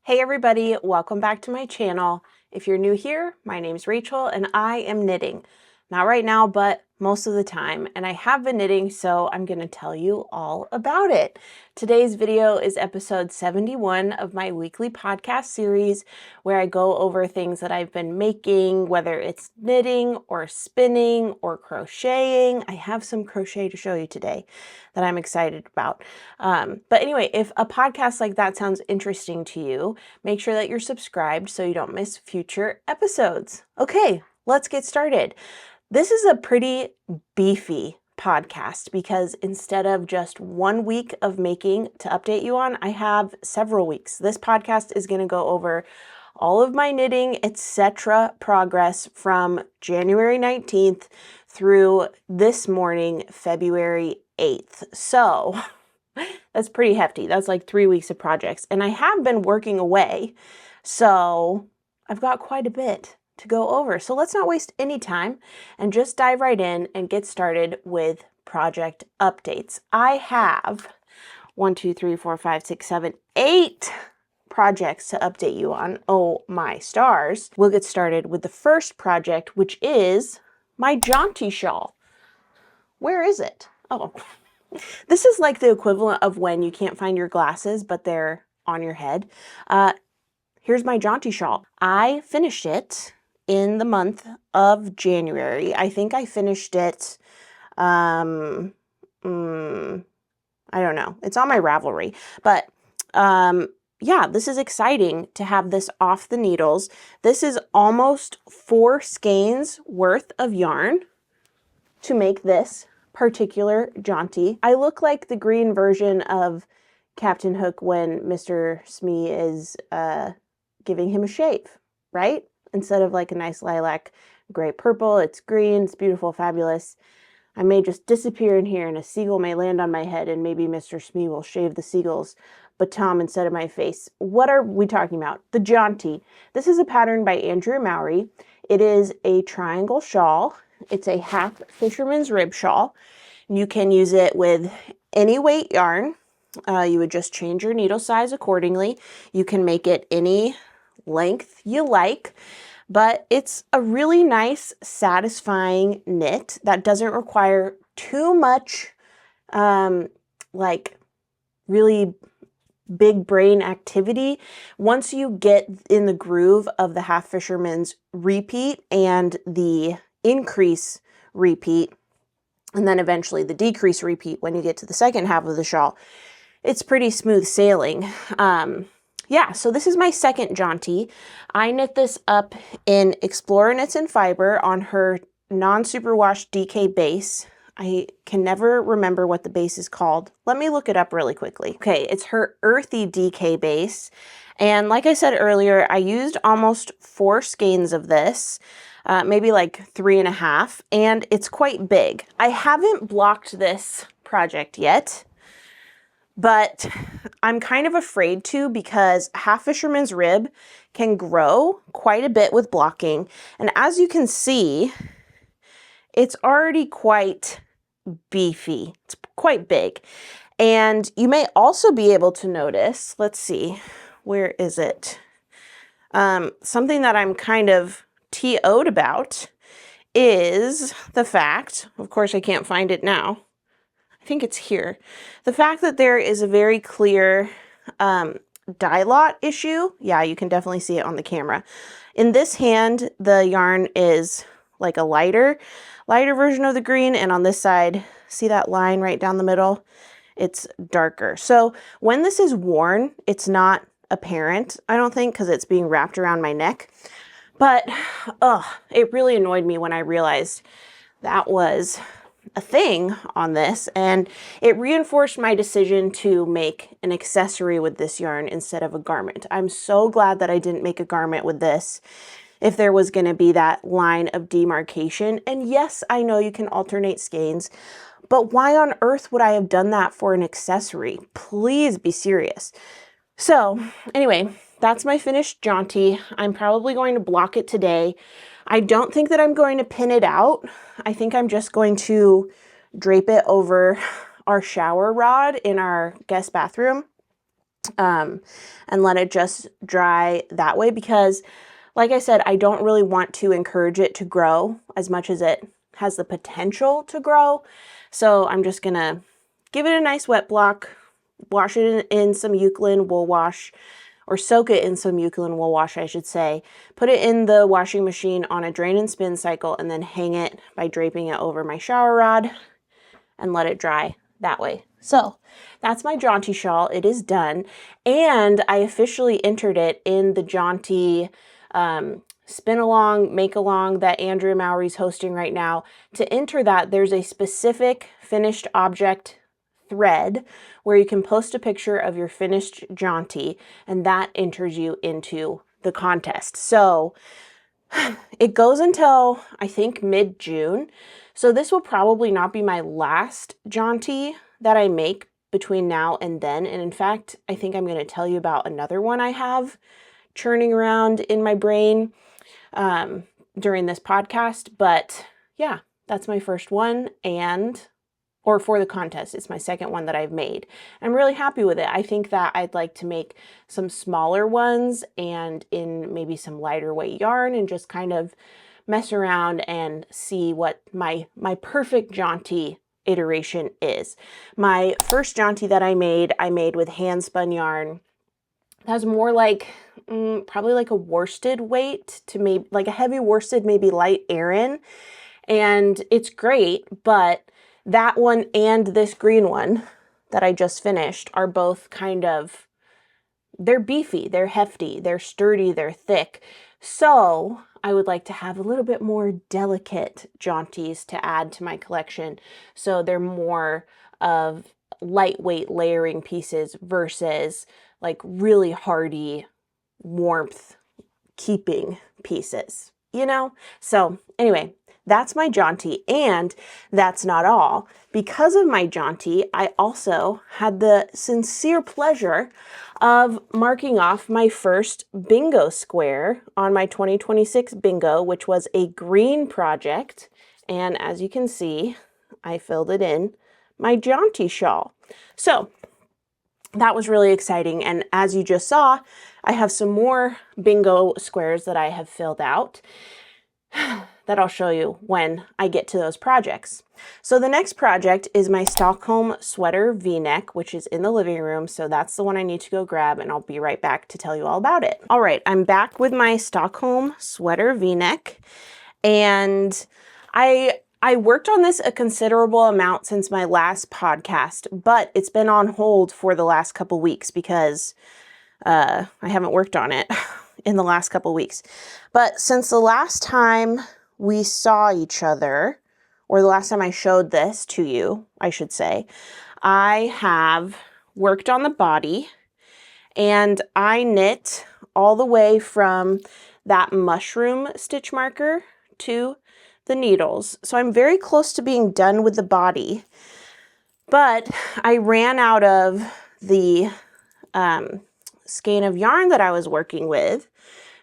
Hey everybody, welcome back to my channel. If you're new here, my name's Rachel and I am knitting. Not right now, but most of the time. And I have been knitting, so I'm going to tell you all about it. Today's video is episode 71 of my weekly podcast series where I go over things that I've been making, whether it's knitting or spinning or crocheting. I have some crochet to show you today that I'm excited about. But anyway, if a podcast like that sounds interesting to you, make sure that you're subscribed so you don't miss future episodes. Okay, let's get started. This is a pretty beefy podcast because instead of just 1 week of making to update you on, I have several weeks. This podcast is going to go over all of my knitting, etc. progress from January 19th through this morning, February 8th. So that's pretty hefty. That's like 3 weeks of projects. And I have been working away, so I've got quite a bit to go over. So let's not waste any time and just dive right in and get started with project updates. I have 8 projects to update you on. Oh my stars. We'll get started with the first project, which is my jaunty shawl. Where is it? Oh, this is like the equivalent of when you can't find your glasses, but they're on your head. Here's my jaunty shawl. I finished it in the month of January. I think I finished it, I don't know. It's on my Ravelry, but yeah, this is exciting to have this off the needles. This is almost 4 skeins worth of yarn to make this particular jaunty. I look like the green version of Captain Hook when Mr. Smee is giving him a shave, right? Instead of like a nice lilac gray purple, it's green, it's beautiful, fabulous. I may just disappear in here and a seagull may land on my head and maybe Mr. Smee will shave the seagull's baton instead of my face. What are we talking about? The jaunty. This is a pattern by Andrew Mowry. It is a triangle shawl. It's a half fisherman's rib shawl. You can use it with any weight yarn. You would just change your needle size accordingly. You can make it any length you like, but it's a really nice, satisfying knit that doesn't require too much like really big brain activity. Once you get in the groove of the half fisherman's repeat and the increase repeat, and then eventually the decrease repeat when you get to the second half of the shawl, it's pretty smooth sailing. Yeah, so this is my second jaunty. I knit this up in Explorer Knits and Fiber on her non-superwash DK base. I can never remember what the base is called. Let me look it up really quickly. Okay, it's her earthy DK base. And like I said earlier, I used almost 4 skeins of this, maybe like 3.5, and it's quite big. I haven't blocked this project yet, but I'm kind of afraid to because half fisherman's rib can grow quite a bit with blocking. And as you can see, it's already quite beefy. It's quite big. And you may also be able to notice, let's see, where is it? Something that I'm kind of TO'd about is the fact, of course I can't find it now, I think it's here. The fact that there is a very clear dye lot issue. Yeah, you can definitely see it on the camera. In this hand, the yarn is like a lighter version of the green. And on this side, see that line right down the middle? It's darker. So when this is worn, it's not apparent, I don't think, because it's being wrapped around my neck. But it really annoyed me when I realized that was a thing on this, and it reinforced my decision to make an accessory with this yarn instead of a garment. I'm so glad that I didn't make a garment with this if there was going to be that line of demarcation. And yes, I know you can alternate skeins, but why on earth would I have done that for an accessory? Please be serious. So anyway, that's my finished jaunty. I'm probably going to block it today. I don't think that I'm going to pin it out. I think I'm just going to drape it over our shower rod in our guest bathroom. and let it just dry that way, because like I said, I don't really want to encourage it to grow as much as it has the potential to grow. So I'm just gonna give it a nice wet block, wash it in some Eucalyptus wool wash, or soak it in some Eucalyptus wool wash, I should say. Put it in the washing machine on a drain and spin cycle, and then hang it by draping it over my shower rod and let it dry that way. So that's my jaunty shawl. It is done. And I officially entered it in the jaunty spin along, make along that Andrea Mowry's hosting right now. To enter that, there's a specific finished object thread where you can post a picture of your finished jaunty, and that enters you into the contest. So it goes until I think mid-June. So this will probably not be my last jaunty that I make between now and then. And in fact, I think I'm going to tell you about another one I have churning around in my brain during this podcast. But yeah, that's my first one, or for the contest. It's my second one that I've made. I'm really happy with it. I think that I'd like to make some smaller ones and in maybe some lighter weight yarn, and just kind of mess around and see what my perfect jaunty iteration is. My first jaunty that I made with hand spun yarn. It has more like probably like a worsted weight to maybe like a heavy worsted, maybe light Aran, and it's great. But that one and this green one that I just finished are both kind of, they're beefy, they're hefty, they're sturdy, they're thick. So I would like to have a little bit more delicate jaunties to add to my collection. So they're more of lightweight layering pieces versus like really hardy warmth keeping pieces, you know? So anyway, that's my jaunty, and that's not all. Because of my jaunty, I also had the sincere pleasure of marking off my first bingo square on my 2026 bingo, which was a green project. And as you can see, I filled it in my jaunty shawl. So that was really exciting. And as you just saw, I have some more bingo squares that I have filled out that I'll show you when I get to those projects. So the next project is my Stockholm sweater V-neck, which is in the living room. So that's the one I need to go grab, and I'll be right back to tell you all about it. All right, I'm back with my Stockholm sweater V-neck, and I worked on this a considerable amount since my last podcast, but it's been on hold for the last couple weeks because I haven't worked on it in the last couple weeks. But since the last time we saw each other, or the last time I showed this to you, I should say, I have worked on the body, and I knit all the way from that mushroom stitch marker to the needles. So I'm very close to being done with the body, but I ran out of the skein of yarn that I was working with.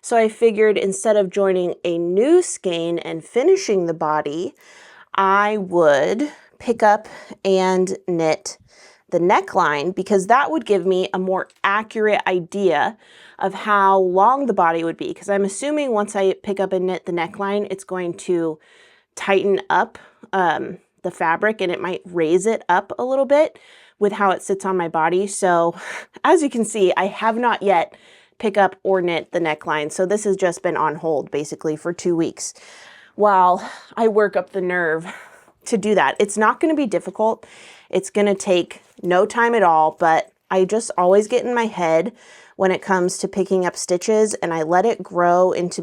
So I figured instead of joining a new skein and finishing the body, I would pick up and knit the neckline, because that would give me a more accurate idea of how long the body would be. Because I'm assuming once I pick up and knit the neckline, it's going to tighten up the fabric, and it might raise it up a little bit with how it sits on my body. So as you can see, I have not yet pick up or knit the neckline. So this has just been on hold basically for 2 weeks while I work up the nerve to do that. It's not going to be difficult. It's going to take no time at all, but I just always get in my head when it comes to picking up stitches, and I let it grow into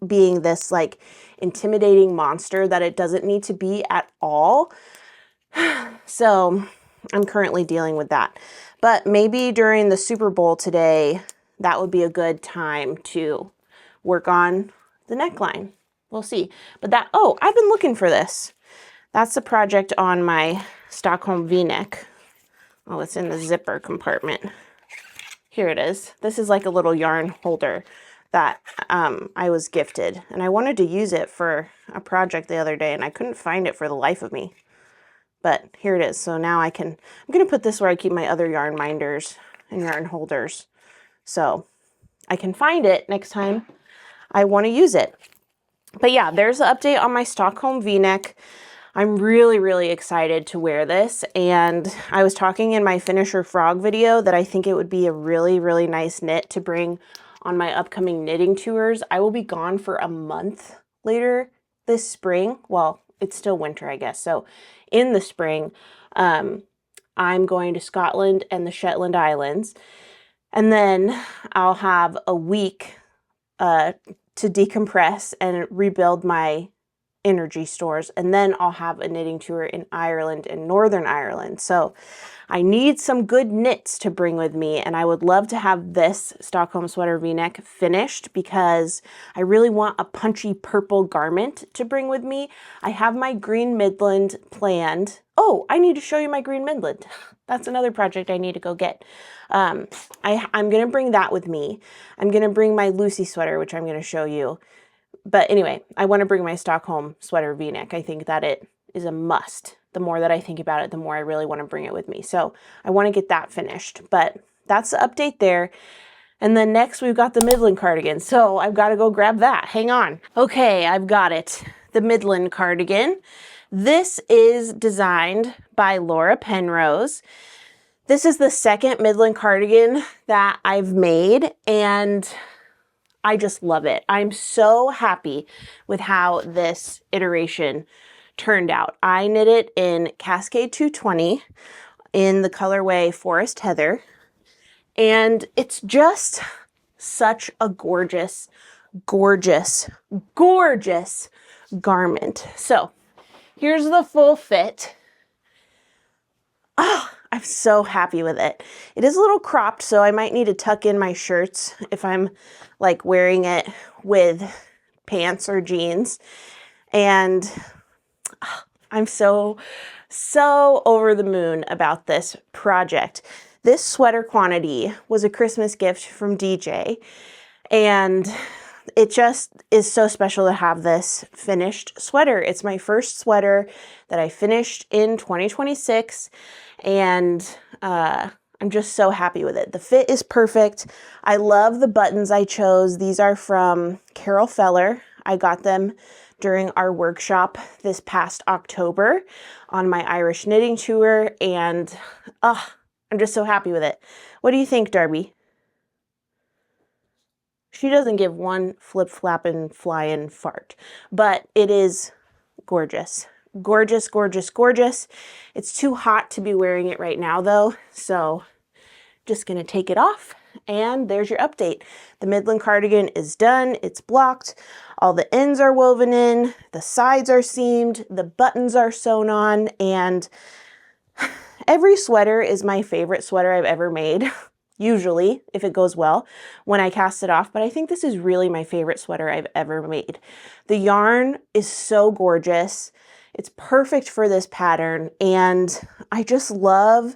being this like intimidating monster that it doesn't need to be at all. So I'm currently dealing with that. But maybe during the Super Bowl today, that would be a good time to work on the neckline. We'll see. But I've been looking for this. That's the project on my Stockholm V-neck. Oh, it's in the zipper compartment. Here it is. This is like a little yarn holder that I was gifted, and I wanted to use it for a project the other day, and I couldn't find it for the life of me. But here it is. So now I'm going to put this where I keep my other yarn minders and yarn holders. So I can find it next time I want to use it. But yeah, there's the update on my Stockholm V-neck. I'm really, really excited to wear this. And I was talking in my Finisher Frog video that I think it would be a really, really nice knit to bring on my upcoming knitting tours. I will be gone for a month later this spring. Well, it's still winter, I guess. So in the spring, I'm going to Scotland and the Shetland Islands. And then I'll have a week to decompress and rebuild my energy stores. And then I'll have a knitting tour in Ireland and Northern Ireland. So I need some good knits to bring with me. And I would love to have this Stockholm sweater V-neck finished because I really want a punchy purple garment to bring with me. I have my green Midland planned. Oh, I need to show you my green Midland. That's another project I need to go get. I'm going to bring that with me. I'm going to bring my Lucy sweater, which I'm going to show you. But anyway, I want to bring my Stockholm sweater V-neck. I think that it is a must. The more that I think about it, the more I really want to bring it with me. So I want to get that finished. But that's the update there. And then next we've got the Midland cardigan. So I've got to go grab that. Hang on. Okay, I've got it. The Midland cardigan. This is designed by Laura Penrose. This is the second Midland cardigan that I've made, and I just love it. I'm so happy with how this iteration turned out. I knit it in Cascade 220 in the colorway Forest Heather, and it's just such a gorgeous, gorgeous, gorgeous garment. So here's the full fit. Oh, I'm so happy with it. It is a little cropped, so I might need to tuck in my shirts if I'm like wearing it with pants or jeans. And I'm so over the moon about this project. This sweater quantity was a Christmas gift from DJ, and it just is so special to have this finished sweater. It's my first sweater that I finished in 2026, and I'm just so happy with it. The fit is perfect. I love the buttons I chose. These are from Carol Feller. I got them during our workshop this past October on my Irish knitting tour, and I'm just so happy with it. What do you think, Darby? She doesn't give one flip-flapping, flying fart, but it is gorgeous. Gorgeous, gorgeous, gorgeous. It's too hot to be wearing it right now, though, so just gonna take it off, and there's your update. The Midland cardigan is done. It's blocked. All the ends are woven in. The sides are seamed. The buttons are sewn on, and every sweater is my favorite sweater I've ever made. Usually, if it goes well, when I cast it off, but I think this is really my favorite sweater I've ever made. The yarn is so gorgeous. It's perfect for this pattern, and I just love,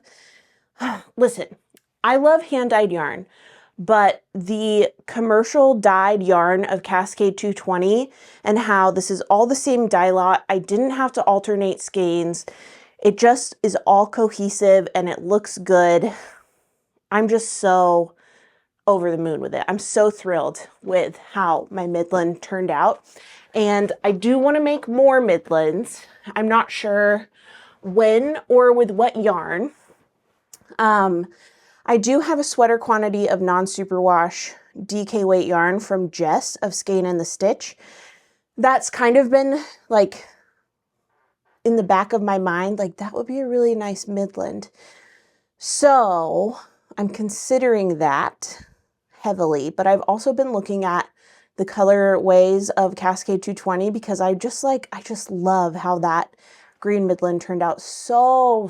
listen, I love hand-dyed yarn, but the commercial dyed yarn of Cascade 220 and how this is all the same dye lot, I didn't have to alternate skeins. It just is all cohesive and it looks good. I'm just so over the moon with it. I'm so thrilled with how my Midland turned out. And I do want to make more Midlands. I'm not sure when or with what yarn. I do have a sweater quantity of non-superwash DK weight yarn from Jess of Skein and the Stitch. That's kind of been like in the back of my mind, like that would be a really nice Midland. So I'm considering that heavily, but I've also been looking at the colorways of Cascade 220 because I just love how that green Midland turned out so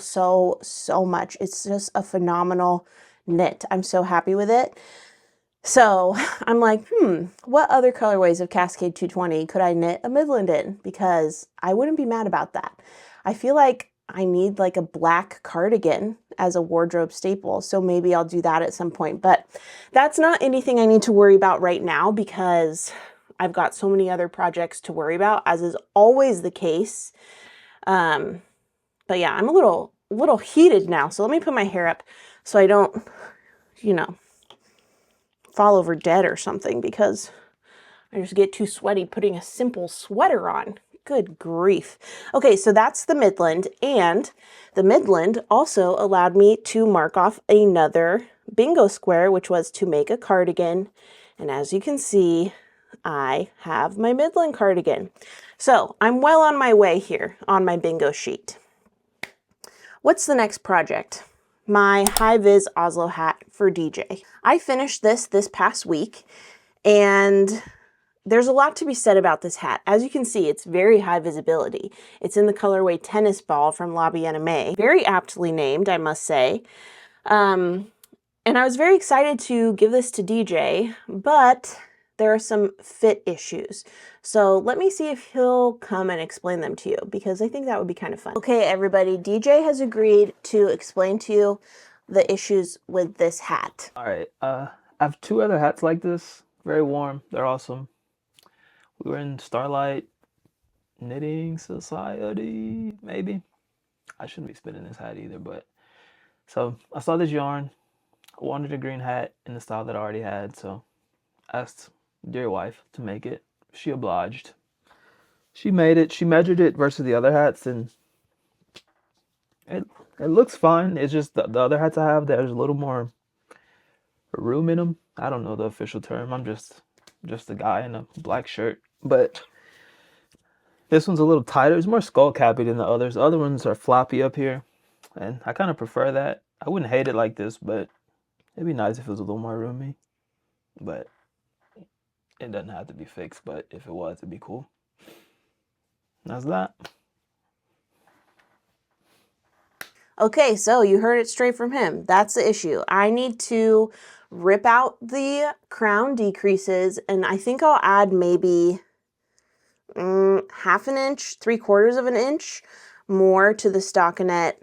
much. It's just a phenomenal knit. I'm so happy with it. So I'm like, what other colorways of Cascade 220 could I knit a Midland in? Because I wouldn't be mad about that. I feel like I need like a black cardigan as a wardrobe staple. So maybe I'll do that at some point, but that's not anything I need to worry about right now because I've got so many other projects to worry about, as is always the case. But yeah, I'm a little heated now. So let me put my hair up so I don't you know, fall over dead or something because I just get too sweaty putting a simple sweater on. Good grief. Okay, so that's the Midland, and the Midland also allowed me to mark off another bingo square, which was to make a cardigan. And as you can see, I have my Midland cardigan. So I'm well on my way here on my bingo sheet. What's the next project? My high-vis Oslo hat for DJ. I finished this past week, and there's a lot to be said about this hat. As you can see, it's very high visibility. It's in the colorway Tennis Ball from La Bien-Aimée. Very aptly named, I must say. And I was very excited to give this to DJ, but there are some fit issues. So let me see if he'll come and explain them to you, because I think that would be kind of fun. Okay, everybody, DJ has agreed to explain to you the issues with this hat. All right, I have two other hats like this. Very warm. They're awesome. We were in Starlight Knitting Society, maybe. I shouldn't be spinning this hat either, but so I saw this yarn. I wanted a green hat in the style that I already had, so I asked dear wife to make it. She obliged. She made it. She measured it versus the other hats, and it looks fine. It's just the other hats I have, there's a little more room in them. I don't know the official term. I'm just a guy in a black shirt. But this one's a little tighter. It's more skull cappy than the others. The other ones are floppy up here, and I kind of prefer that. I wouldn't hate it like this, but it'd be nice if it was a little more roomy. But it doesn't have to be fixed, but if it was, it'd be cool. That's that. Okay, so you heard it straight from him. That's the issue. I need to rip out the crown decreases, and I think I'll add maybe half an inch, 3/4 of an inch more to the stockinette.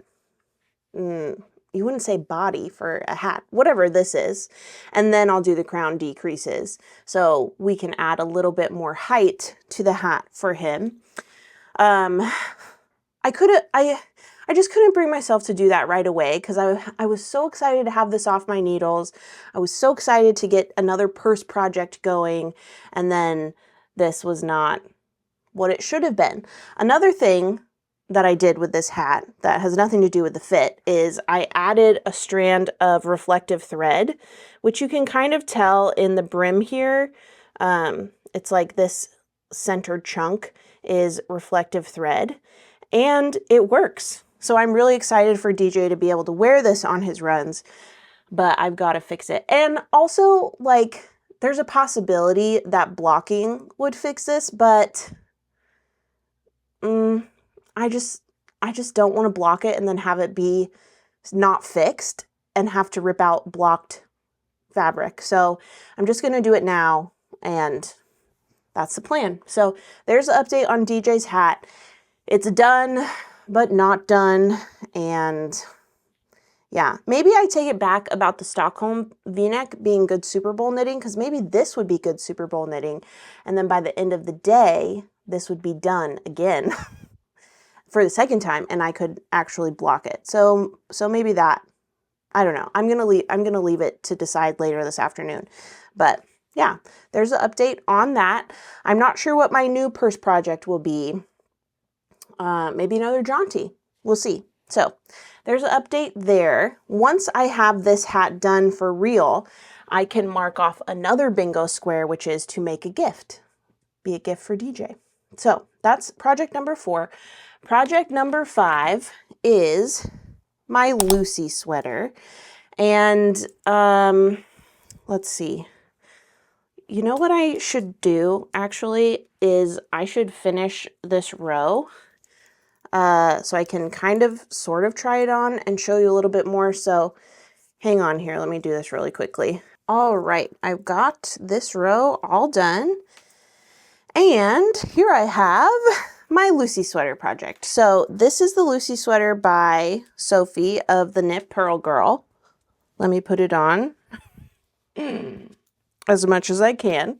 You wouldn't say body for a hat, whatever this is. And then I'll do the crown decreases. So we can add a little bit more height to the hat for him. I just couldn't bring myself to do that right away because I was so excited to have this off my needles. I was so excited to get another purse project going, and then this was not what it should have been. Another thing that I did with this hat that has nothing to do with the fit is I added a strand of reflective thread, which you can kind of tell in the brim here. It's like this centered chunk is reflective thread, and it works. So I'm really excited for DJ to be able to wear this on his runs, but I've got to fix it. And also, like, there's a possibility that blocking would fix this, but I just don't want to block it and then have it be not fixed and have to rip out blocked fabric. So I'm just going to do it now, and that's the plan. So there's an update on DJ's hat. It's done, but not done. And yeah, maybe I take it back about the Stockholm V-neck being good Super Bowl knitting, because maybe this would be good Super Bowl knitting. And then by the end of the day, this would be done again for the second time, and I could actually block it. So maybe that, I don't know. I'm gonna leave it to decide later this afternoon. But yeah, there's an update on that. I'm not sure what my new purse project will be. Maybe another jaunty. We'll see. So there's an update there. Once I have this hat done for real, I can mark off another bingo square, which is to make a gift. Be a gift for DJ. So that's project number 4. Project number 5 is my Lucy sweater. And let's see. You know what I should do, actually, is I should finish this row so I can kind of sort of try it on and show you a little bit more. So hang on here. Let me do this really quickly. All right. I've got this row all done. And here I have my Lucy sweater project. So this is the Lucy sweater by Sophie of the Knit Pearl Girl. Let me put it on as much as I can.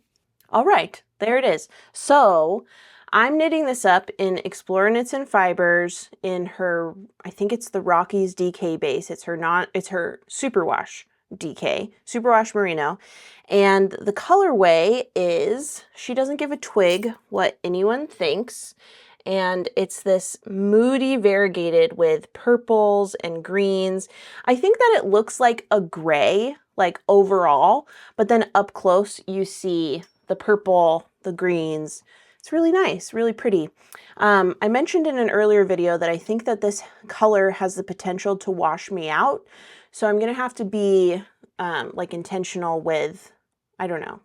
All right, there it is. So I'm knitting this up in Explore Knits and Fibers in her, I think it's the Rockies DK base. It's her superwash DK, Superwash Merino. And the colorway is, she doesn't give a twig what anyone thinks. And it's this moody variegated with purples and greens. I think that it looks like a gray, like overall, but then up close you see the purple, the greens. It's really nice, really pretty. I mentioned in an earlier video that I think that this color has the potential to wash me out. So I'm gonna have to be like intentional with, I don't know.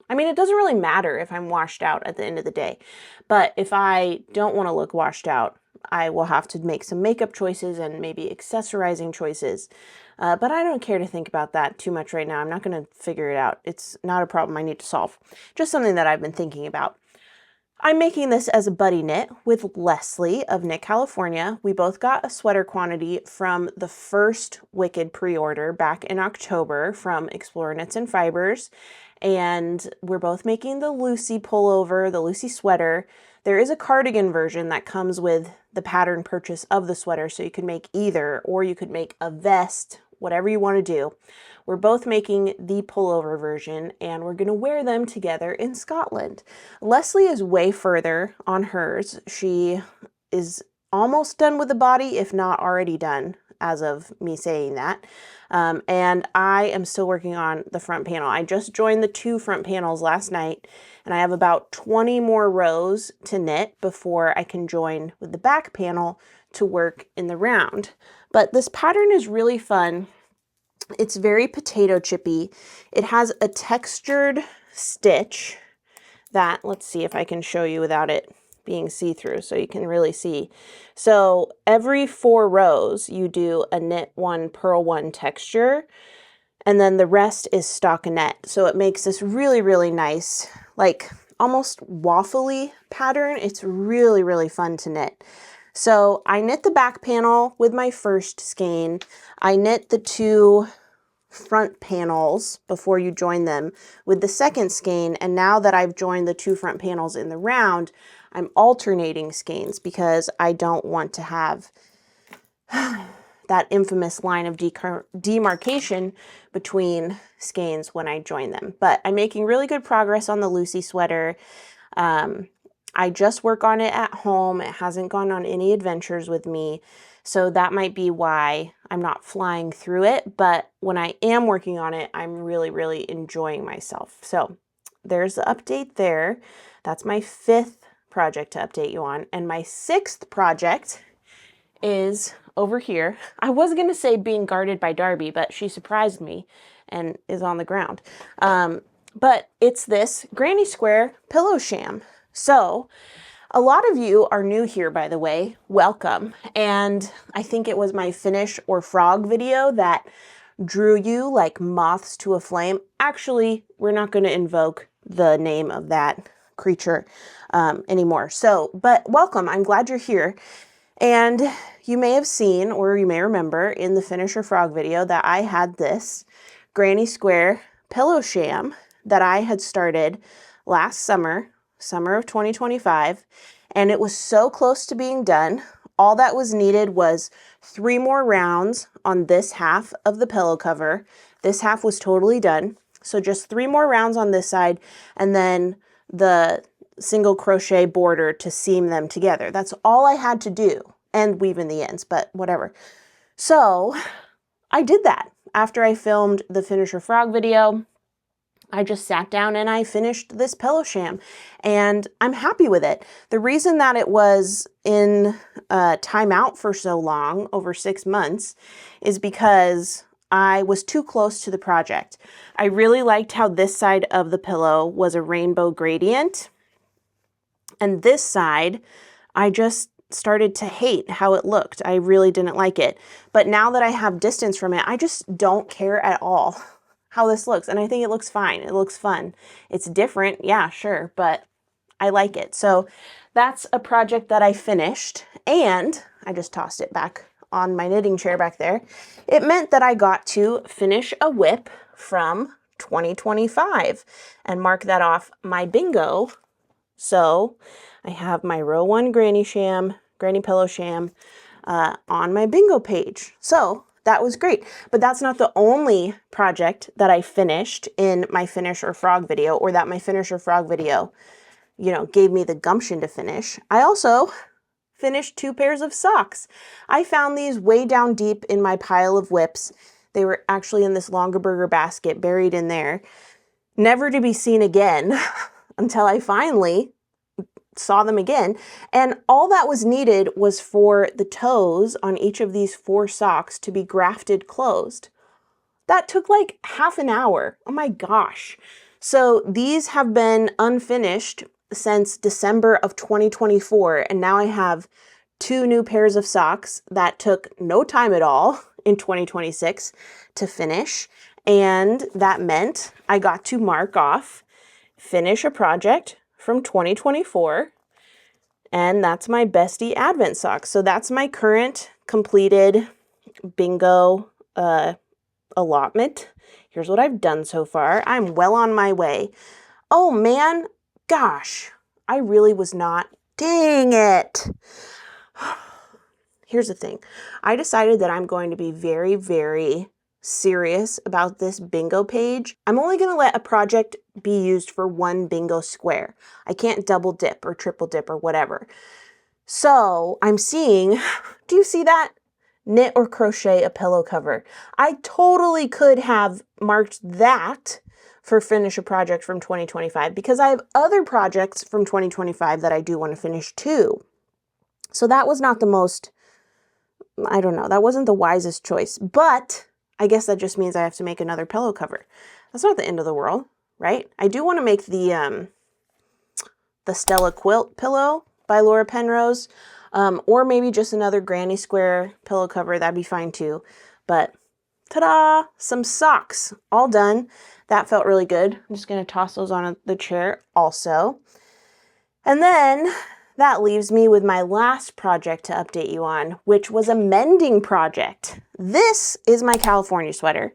I mean, it doesn't really matter if I'm washed out at the end of the day, but if I don't want to look washed out, I will have to make some makeup choices and maybe accessorizing choices. But I don't care to think about that too much right now. I'm not going to figure it out. It's not a problem I need to solve. Just something that I've been thinking about. I'm making this as a buddy knit with Leslie of Knit California. We both got a sweater quantity from the first Wicked pre-order back in October from Explorer Knits and Fibers. And we're both making the Lucy pullover, the Lucy sweater. There is a cardigan version that comes with the pattern purchase of the sweater, so you could make either, or you could make a vest, whatever you want to do. We're both making the pullover version, and we're going to wear them together in Scotland. Leslie is way further on hers. She is almost done with the body, if not already done, as of me saying that. And I am still working on the front panel. I just joined the 2 front panels last night, and I have about 20 more rows to knit before I can join with the back panel to work in the round. But this pattern is really fun. It's very potato chippy. It has a textured stitch that, let's see if I can show you without it being see-through so you can really see. So every 4 rows you do a knit 1, purl 1 texture, and then the rest is stockinette. So it makes this really, really nice, like almost waffly pattern. It's really, really fun to knit. So I knit the back panel with my first skein. I knit the 2 front panels before you join them with the second skein, and now that I've joined the 2 front panels in the round, I'm alternating skeins because I don't want to have that infamous line of demarcation between skeins when I join them. But I'm making really good progress on the Lucy sweater. I just work on it at home. It hasn't gone on any adventures with me, so that might be why I'm not flying through it. But when I am working on it, I'm really, really enjoying myself. So there's the update there. That's my 5th project to update you on. And my 6th project is over here. I was going to say being guarded by Darby, but she surprised me and is on the ground. But it's this Granny Square pillow sham. So a lot of you are new here, by the way. Welcome. And I think it was my finish or frog video that drew you like moths to a flame. Actually, we're not going to invoke the name of that creature anymore. So, but welcome. I'm glad you're here. And you may have seen, or you may remember in the Finish or Frog video that I had this Granny Square pillow sham that I had started last summer of 2025, and it was so close to being done. All that was needed was 3 more rounds on this half of the pillow cover. This half was totally done. So just 3 more rounds on this side, and then the single crochet border to seam them together. That's all I had to do, and weave in the ends, but whatever. So I did that. After I filmed the Finish or Frog video, I just sat down and I finished this pillow sham, and I'm happy with it. The reason that it was in timeout for so long, over 6 months, is because I was too close to the project. I really liked how this side of the pillow was a rainbow gradient, and this side, I just started to hate how it looked. I really didn't like it. But now that I have distance from it, I just don't care at all how this looks. And I think it looks fine. It looks fun. It's different. Yeah, sure. But I like it. So that's a project that I finished, and I just tossed it back on my knitting chair back there. It meant that I got to finish a whip from 2025 and mark that off my bingo. So I have my row 1 granny pillow sham on my bingo page. So that was great. But that's not the only project that I finished in my Finish or Frog video, or that my Finish or Frog video, you know, gave me the gumption to finish. I also finished 2 pairs of socks. I found these way down deep in my pile of whips. They were actually in this Longaberger basket buried in there, never to be seen again until I finally saw them again. And all that was needed was for the toes on each of these 4 socks to be grafted closed. That took like half an hour. Oh my gosh. So these have been unfinished since December of 2024, and now I have 2 new pairs of socks that took no time at all in 2026 to finish, and that meant I got to mark off, finish a project from 2024, and that's my bestie Advent socks. So that's my current completed bingo allotment. Here's what I've done so far. I'm well on my way. Oh man, gosh, I really was not. Dang it. Here's the thing. I decided that I'm going to be very, very serious about this bingo page. I'm only going to let a project be used for 1 bingo square. I can't double dip or triple dip or whatever. So I'm seeing, do you see that? Knit or crochet a pillow cover. I totally could have marked that for finish a project from 2025 because I have other projects from 2025 that I do want to finish too. So that was not the most, I don't know, that wasn't the wisest choice, but I guess that just means I have to make another pillow cover. That's not the end of the world, right? I do want to make the Stella quilt pillow by Laura Penrose, or maybe just another granny square pillow cover. That'd be fine too. But ta-da, some socks, all done. That felt really good. I'm just going to toss those on the chair also. And then that leaves me with my last project to update you on, which was a mending project. This is my California sweater.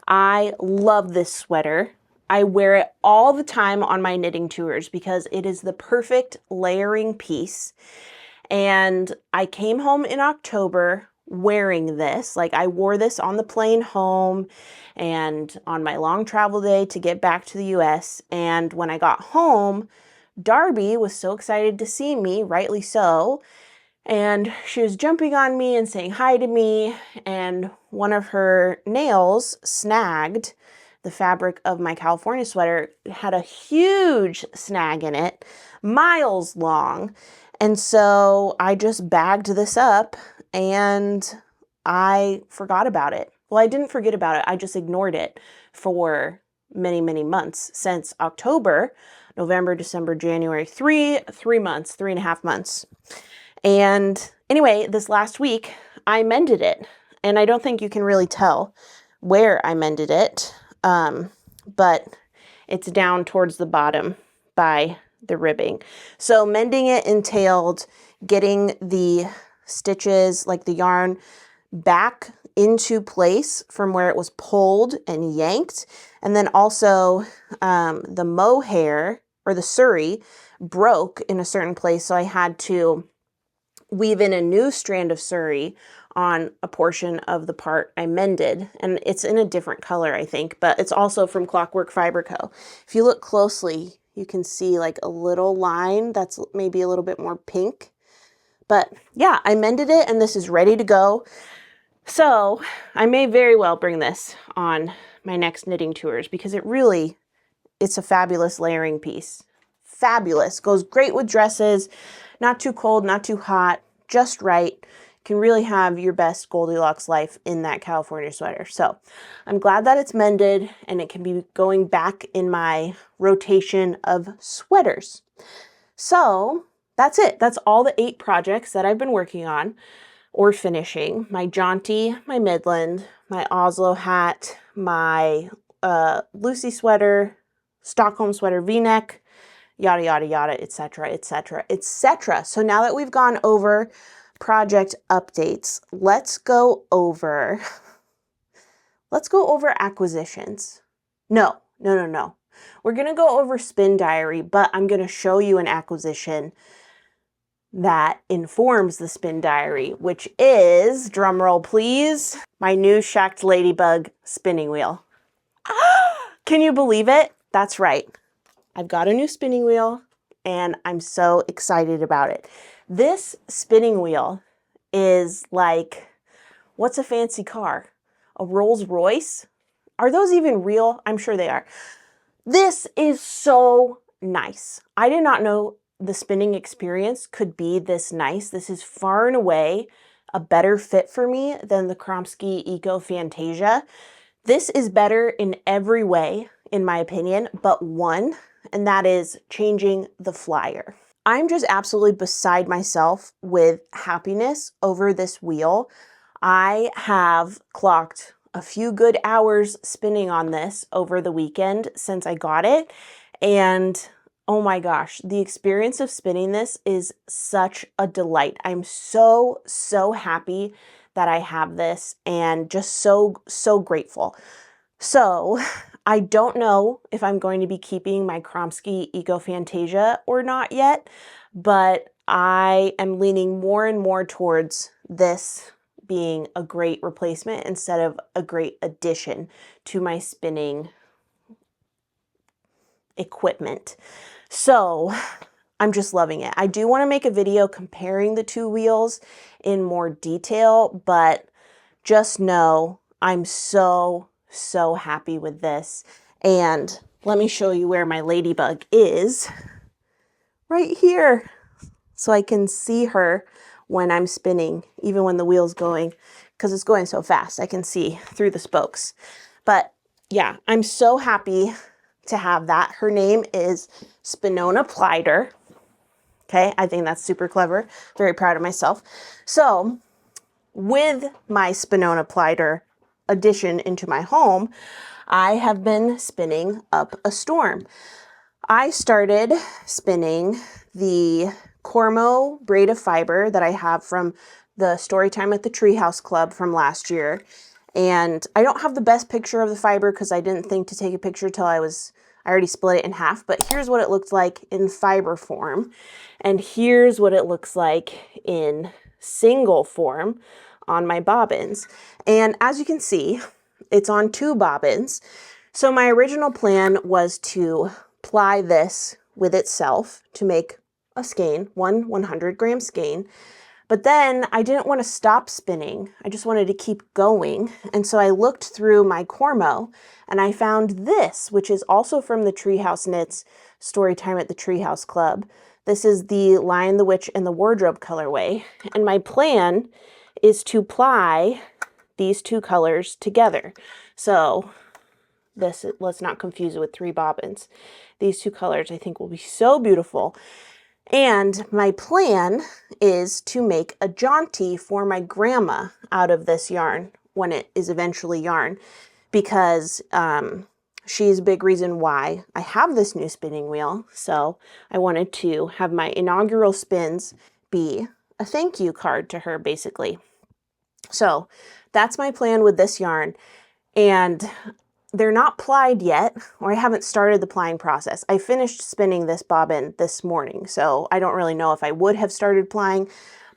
I love this sweater. I wear it all the time on my knitting tours because it is the perfect layering piece. And I came home in October wearing this. Like, I wore this on the plane home and on my long travel day to get back to the US. And when I got home, Darby was so excited to see me, rightly so, and she was jumping on me and saying hi to me, and one of her nails snagged the fabric of my California sweater. It had a huge snag in it, miles long, and so I just bagged this up and I forgot about it. Well, I didn't forget about it, I just ignored it for many, many months since October. November, December, January, 3 months, 3.5 months. And anyway, this last week I mended it, and I don't think you can really tell where I mended it, but it's down towards the bottom by the ribbing. So mending it entailed getting the stitches, like the yarn, back into place from where it was pulled and yanked. And then also the mohair, or the suri, broke in a certain place. So I had to weave in a new strand of suri on a portion of the part I mended. And it's in a different color, I think, but it's also from Clockwork Fiber Co. If you look closely, you can see like a little line that's maybe a little bit more pink. But yeah, I mended it and this is ready to go. So I may very well bring this on my next knitting tours because it's a fabulous layering piece. Fabulous. Goes great with dresses. Not too cold, not too hot, just right. Can really have your best Goldilocks life in that California sweater. So I'm glad that it's mended and it can be going back in my rotation of sweaters. So that's it. That's all the 8 projects that I've been working on or finishing. My jaunty, my Midland, my Oslo hat, my Lucy sweater, Stockholm sweater v-neck, yada, yada, yada, etc., etc., etc. So now that we've gone over project updates, let's go over acquisitions. No. We're going to go over Spin Diary, but I'm going to show you an acquisition that informs the spin diary, which is, drumroll please, my new Shacked Ladybug spinning wheel. Can you believe it? That's right. I've got a new spinning wheel and I'm so excited about it. This spinning wheel is like, what's a fancy car? A Rolls Royce? Are those even real? I'm sure they are. This is so nice. I did not know the spinning experience could be this nice. This is far and away a better fit for me than the Kromsky Eco Fantasia. This is better in every way, in my opinion, but one, and that is changing the flyer. I'm just absolutely beside myself with happiness over this wheel. I have clocked a few good hours spinning on this over the weekend since I got it. And oh my gosh, the experience of spinning this is such a delight. I'm so, so happy that I have this and just so, so grateful. So I don't know if I'm going to be keeping my Kromsky Eco Fantasia or not yet, but I am leaning more and more towards this being a great replacement instead of a great addition to my spinning equipment. So I'm just loving it. I do want to make a video comparing the two wheels in more detail, but just know I'm so, so happy with this. And let me show you where my ladybug is. Right here. So I can see her when I'm spinning, even when the wheel's going, because it's going so fast, I can see through the spokes. But yeah, I'm so happy to have that. Her name is Spinona Plider. Okay, I think that's super clever. Very proud of myself. So with my Spinona Plider addition into my home, I have been spinning up a storm. I started spinning the Cormo braid of fiber that I have from the Storytime at the Treehouse Club from last year. And I don't have the best picture of the fiber because I didn't think to take a picture till I already split it in half, but here's what it looks like in fiber form. And here's what it looks like in single form on my bobbins. And as you can see, it's on 2 bobbins. So my original plan was to ply this with itself to make a skein, one 100-gram skein. But then I didn't want to stop spinning. I just wanted to keep going. And so I looked through my Cormo and I found this, which is also from the Treehouse Knits Storytime at the Treehouse Club. This is the Lion, the Witch, and the Wardrobe colorway. And my plan is to ply these 2 colors together. So this, let's not confuse it with 3 bobbins. These 2 colors I think will be so beautiful. And my plan is to make a jaunty for my grandma out of this yarn when it is eventually yarn, because she's a big reason why I have this new spinning wheel. So I wanted to have my inaugural spins be a thank you card to her, basically. So that's my plan with this yarn. And they're not plied yet, or I haven't started the plying process. I finished spinning this bobbin this morning, so I don't really know if I would have started plying,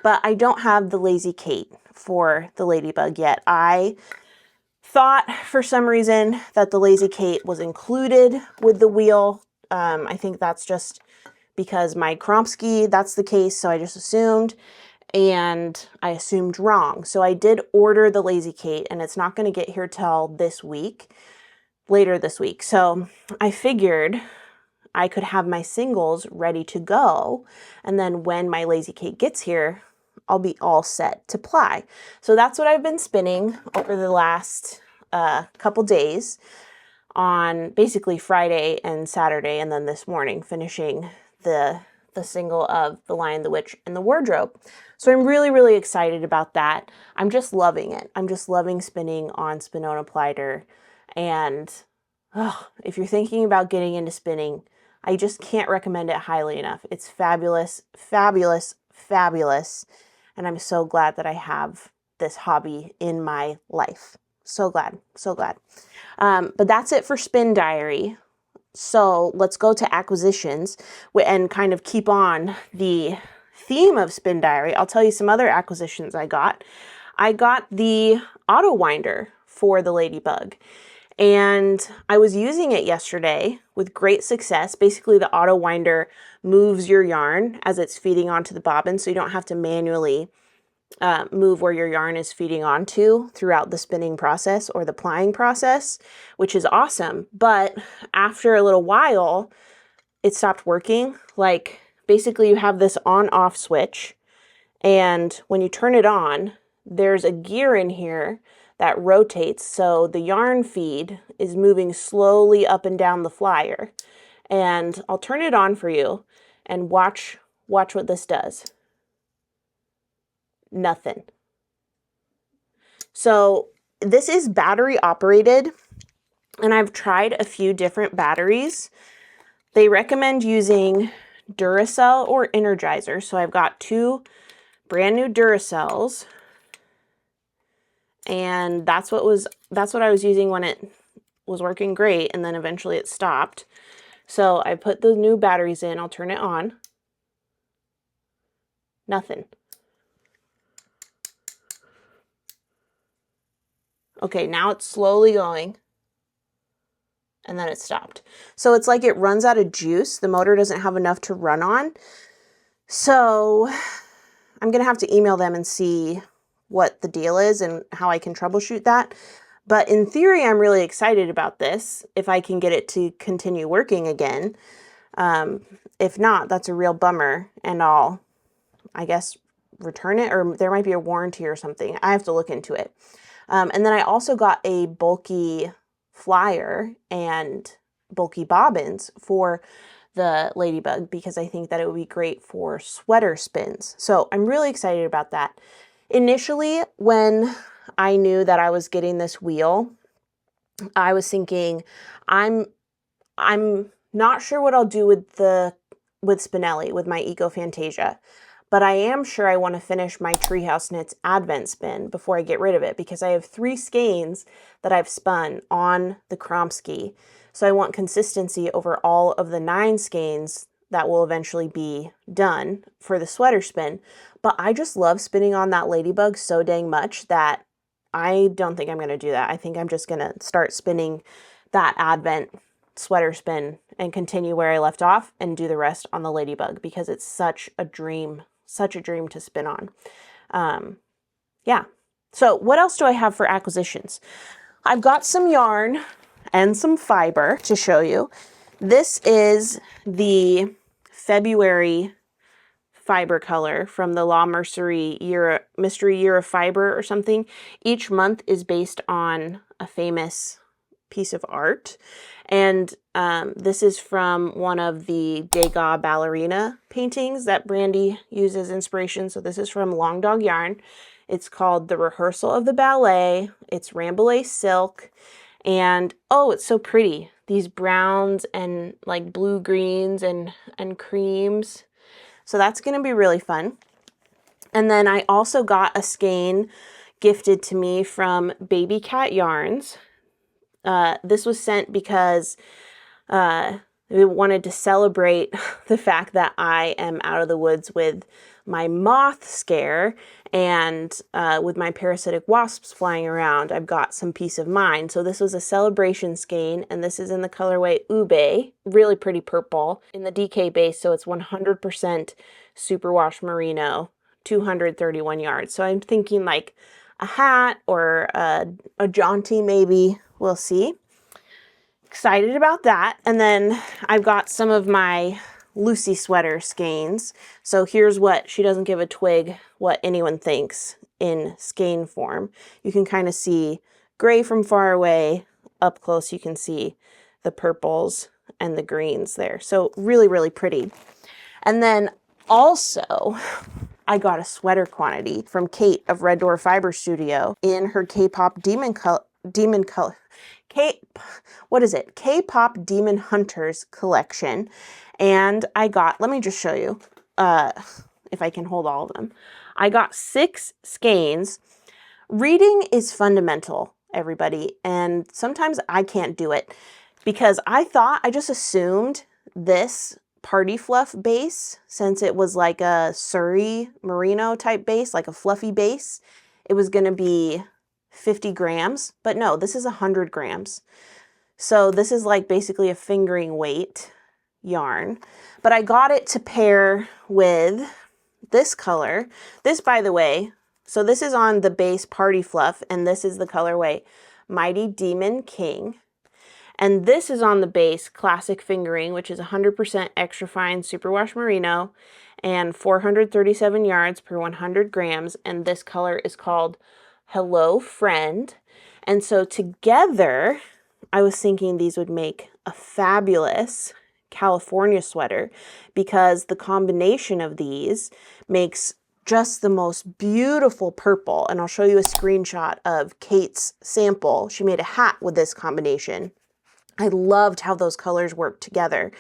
but I don't have the Lazy Kate for the ladybug yet. I thought for some reason that the Lazy Kate was included with the wheel. I think that's just because my Kromsky, that's the case, so I just assumed, and I assumed wrong. So I did order the Lazy Kate, and it's not going to get here till this week. Later this week. So I figured I could have my singles ready to go. And then when my Lazy Kate gets here, I'll be all set to ply. So that's what I've been spinning over the last couple days on basically Friday and Saturday. And then this morning finishing the single of the Lion, the Witch, and the Wardrobe. So I'm really, really excited about that. I'm just loving it. I'm just loving spinning on Spinona Plider. And if you're thinking about getting into spinning, I just can't recommend it highly enough. It's fabulous, fabulous, fabulous. And I'm so glad that I have this hobby in my life. So glad, so glad. But that's it for Spin Diary. So let's go to acquisitions and kind of keep on the theme of Spin Diary, I'll tell you some other acquisitions I got. I got the auto winder for the Ladybug, and I was using it yesterday with great success. Basically, the auto winder moves your yarn as it's feeding onto the bobbin, so you don't have to manually move where your yarn is feeding onto throughout the spinning process or the plying process, which is awesome. But after a little while, it stopped working. Like, basically you have this on-off switch, and when you turn it on, there's a gear in here that rotates, so the yarn feed is moving slowly up and down the flyer. And I'll turn it on for you and watch what this does. Nothing. So this is battery operated, and I've tried a few different batteries. They recommend using Duracell or Energizer. So I've got 2 brand new Duracells, and that's what I was using when it was working great, and then eventually it stopped. So I put the new batteries in. I'll turn it on. Nothing. Okay, now it's slowly going, and then it stopped. So it's like it runs out of juice. The motor doesn't have enough to run on. So I'm gonna have to email them and see what the deal is and how I can troubleshoot that. But in theory, I'm really excited about this if I can get it to continue working again. If not, that's a real bummer, and I'll, I guess, return it, or there might be a warranty or something. I have to look into it. And then I also got a bulky flyer and bulky bobbins for the Ladybug because I think that it would be great for sweater spins. So I'm really excited about that. Initially, when I knew that I was getting this wheel, I was thinking, I'm not sure what I'll do with Spinelli, with my Eco Fantasia. But I am sure I want to finish my Treehouse Knits Advent spin before I get rid of it, because I have 3 skeins that I've spun on the Kromsky. So I want consistency over all of the 9 skeins that will eventually be done for the sweater spin. But I just love spinning on that Ladybug so dang much that I don't think I'm going to do that. I think I'm just going to start spinning that Advent sweater spin and continue where I left off and do the rest on the Ladybug, because it's such a dream to spin on. Yeah. So what else do I have for acquisitions? I've got some yarn and some fiber to show you. This is the February fiber color from the La Mercerie Mystery Year of Fiber or something. Each month is based on a famous piece of art. And this is from one of the Degas ballerina paintings that Brandy used as inspiration. So this is from Long Dog Yarn. It's called The Rehearsal of the Ballet. It's Rambouillet silk. And oh, it's so pretty. These browns and like blue greens and creams. So that's going to be really fun. And then I also got a skein gifted to me from Baby Cat Yarns. This was sent because we wanted to celebrate the fact that I am out of the woods with my moth scare, and with my parasitic wasps flying around, I've got some peace of mind. So this was a celebration skein, and this is in the colorway Ube, really pretty purple, in the DK base, so it's 100% superwash merino, 231 yards. So I'm thinking like a hat or a jaunty maybe. We'll see. Excited about that. And then I've got some of my Lucy sweater skeins. So here's what, she doesn't give a twig what anyone thinks in skein form. You can kind of see gray from far away. Up close you can see the purples and the greens there. So really, really pretty. And then also I got a sweater quantity from Kate of Red Door Fiber Studio in her K-pop K-pop Demon Hunters collection. And I got, let me just show you if I can hold all of them. I got 6 skeins. Reading is fundamental, everybody, and sometimes I can't do it because I just assumed this party fluff base, since it was like a Surrey merino type base, like a fluffy base, it was going to be 50 grams, but no, this is 100 grams. So this is like basically a fingering weight yarn, but I got it to pair with this color. This, by the way, so this is on the base Party Fluff, and this is the colorway Mighty Demon King. And this is on the base Classic Fingering, which is 100% extra fine superwash merino and 437 yards per 100 grams. And this color is called Hello Friend. And so together, I was thinking these would make a fabulous California sweater, because the combination of these makes just the most beautiful purple. And I'll show you a screenshot of Kate's sample. She made a hat with this combination. I loved how those colors worked together.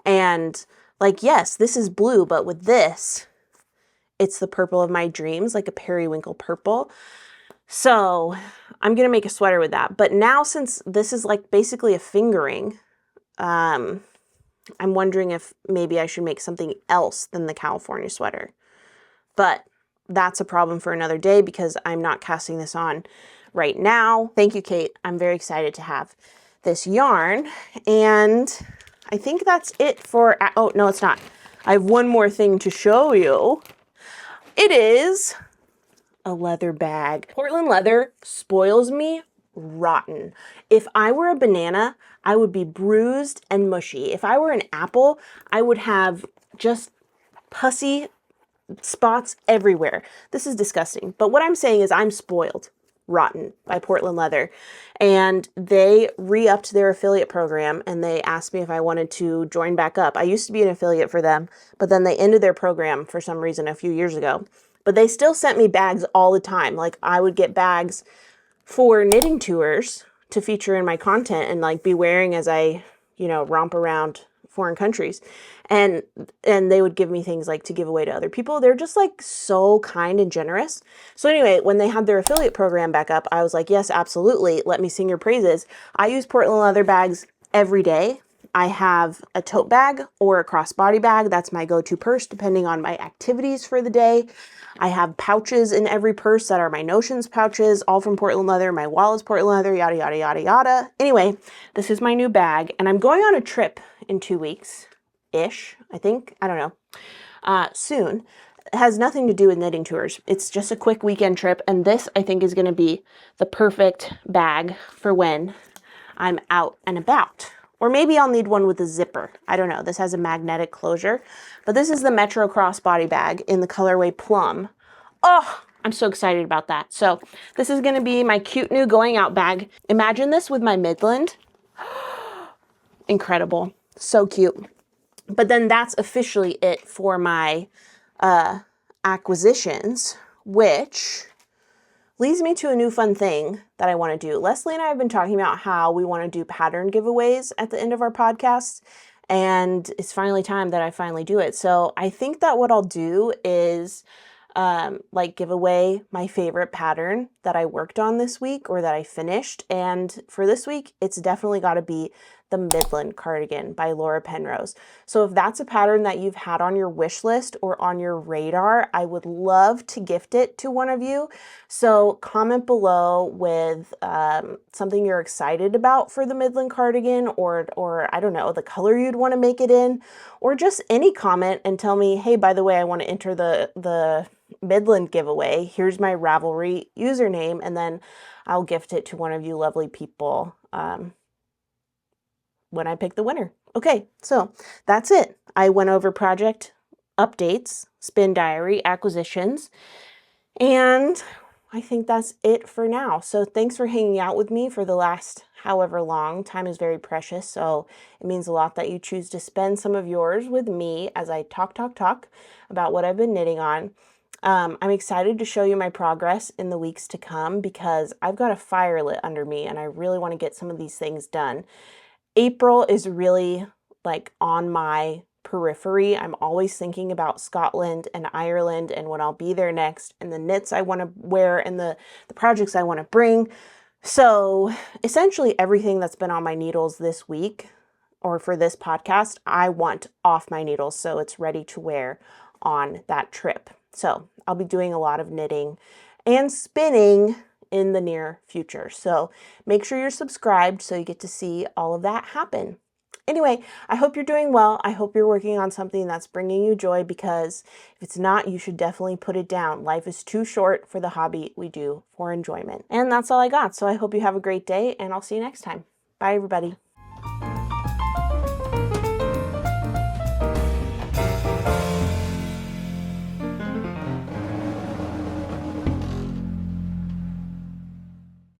And like, yes, this is blue, but with this, it's the purple of my dreams, like a periwinkle purple. So I'm going to make a sweater with that. But now, since this is like basically a fingering, I'm wondering if maybe I should make something else than the California sweater. But that's a problem for another day, because I'm not casting this on right now. Thank you, Kate. I'm very excited to have this yarn. And I think that's it for, oh, no, it's not. I have one more thing to show you. It is a leather bag. Portland leather spoils me rotten. If I were a banana, I would be bruised and mushy. If I were an apple, I would have just pussy spots everywhere. This is disgusting. But what I'm saying is I'm spoiled rotten by Portland Leather. And they re-upped their affiliate program, and they asked me if I wanted to join back up. I used to be an affiliate for them, but then they ended their program for some reason a few years ago. But they still sent me bags all the time. Like, I would get bags for knitting tours to feature in my content and like be wearing as I, you know, romp around foreign countries. And they would give me things like to give away to other people. They're just like so kind and generous. So anyway, when they had their affiliate program back up, I was like, yes, absolutely. Let me sing your praises. I use Portland Leather bags every day. I have a tote bag or a crossbody bag. That's my go-to purse depending on my activities for the day. I have pouches in every purse that are my Notions pouches, all from Portland Leather. My wallet's Portland Leather, yada, yada, yada, yada. Anyway, this is my new bag, and I'm going on a trip in 2 weeks-ish, I think. I don't know. Soon. It has nothing to do with knitting tours. It's just a quick weekend trip, and this, I think, is going to be the perfect bag for when I'm out and about. Or maybe I'll need one with a zipper. I don't know. This has a magnetic closure. But this is the Metro Crossbody bag in the colorway Plum. Oh, I'm so excited about that. So this is going to be my cute new going out bag. Imagine this with my Midland. Incredible. So cute. But then that's officially it for my acquisitions, which leads me to a new fun thing that I want to do. Leslie and I have been talking about how we want to do pattern giveaways at the end of our podcast, and it's finally time that I finally do it. So I think that what I'll do is like give away my favorite pattern that I worked on this week or that I finished. And for this week, it's definitely got to be the Midland Cardigan by Laura Penrose. So if that's a pattern that you've had on your wish list or on your radar, I would love to gift it to one of you. So comment below with something you're excited about for the Midland Cardigan, or I don't know, the color you'd want to make it in, or just any comment and tell me, hey, by the way, I want to enter the Midland giveaway. Here's my Ravelry username, and then I'll gift it to one of you lovely people when I pick the winner. Okay, so that's it. I went over project updates, spin diary, acquisitions, and I think that's it for now. So thanks for hanging out with me for the last however long. Time is very precious, so it means a lot that you choose to spend some of yours with me as I talk about what I've been knitting on. I'm excited to show you my progress in the weeks to come, because I've got a fire lit under me and I really want to get some of these things done. April is really like on my periphery. I'm always thinking about Scotland and Ireland and when I'll be there next, and the knits I want to wear and the projects I want to bring. So essentially everything that's been on my needles this week or for this podcast, I want off my needles so it's ready to wear on that trip. So I'll be doing a lot of knitting and spinning in the near future. So make sure you're subscribed so you get to see all of that happen. Anyway, I hope you're doing well. I hope you're working on something that's bringing you joy, because if it's not, you should definitely put it down. Life is too short for the hobby we do for enjoyment. And that's all I got. So I hope you have a great day, and I'll see you next time. Bye, everybody.